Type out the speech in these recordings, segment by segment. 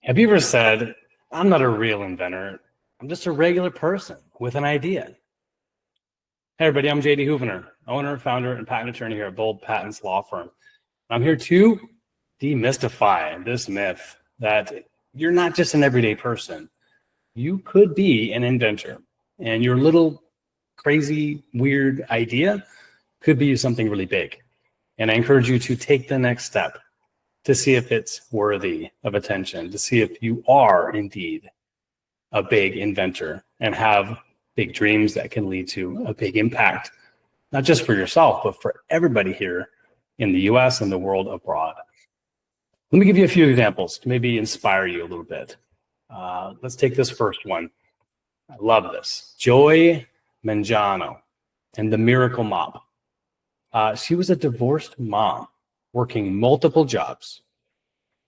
Have you ever said, I'm not a real inventor, I'm just a regular person with an idea? Hey everybody, I'm JD Houvener, owner, founder, and patent attorney here at Bold Patents Law Firm. I'm here to demystify this myth that you're not just an everyday person. You could be an inventor, and your little crazy, weird idea could be something really big. And I encourage you to take the next step to see if it's worthy of attention, to see if you are indeed a big inventor and have big dreams that can lead to a big impact, not just for yourself, but for everybody here in the US and the world abroad. Let me give you a few examples to maybe inspire you a little bit. Let's take this first one. I love this. Joy Mangano and the Miracle Mop. She was a divorced mom working multiple jobs.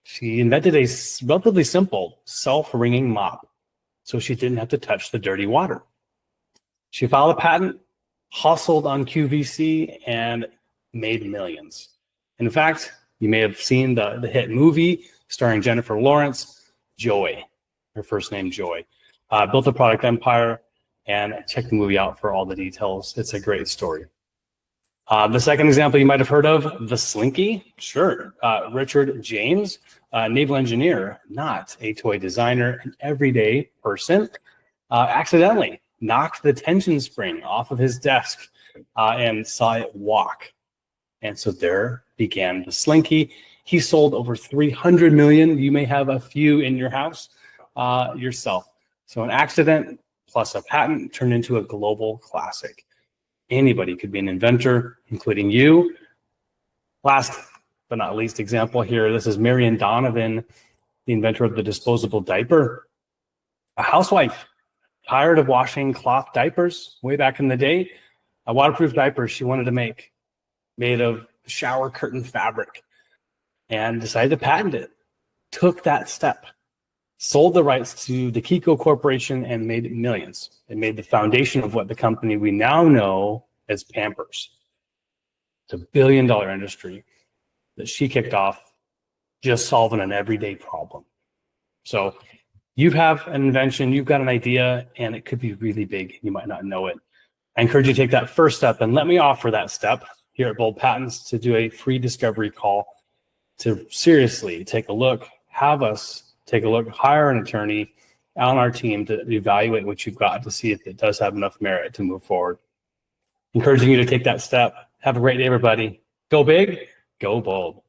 She invented a relatively simple self-wringing mop so she didn't have to touch the dirty water. She filed a patent, hustled on QVC, and made millions. In fact, you may have seen the hit movie starring Jennifer Lawrence, Joy, her first name Joy. Built a product empire, and check the movie out for all the details. It's a great story. The second example you might have heard of, the Slinky. Sure. Richard James, naval engineer, not a toy designer, an everyday person, accidentally knocked the tension spring off of his desk and saw it walk. And so there began the Slinky. He sold over 300 million. You may have a few in your house yourself. So an accident plus a patent turned into a global classic. Anybody could be an inventor, including you. Last but not least example here, this is Marion Donovan, the inventor of the disposable diaper. A housewife, tired of washing cloth diapers way back in the day, a waterproof diaper she wanted to make, made of shower curtain fabric, and decided to patent it. Took that step, sold the rights to the Kiko Corporation, and made millions. It made the foundation of what the company we now know as Pampers. It's a billion-dollar industry that she kicked off just solving an everyday problem. So you have an invention, you've got an idea, and it could be really big. You might not know it. I encourage you to take that first step, and let me offer that step here at Bold Patents to do a free discovery call to seriously take a look, have us take a look, hire an attorney on our team to evaluate what you've got to see if it does have enough merit to move forward. Encouraging you to take that step. Have a great day, everybody. Go big, go bold.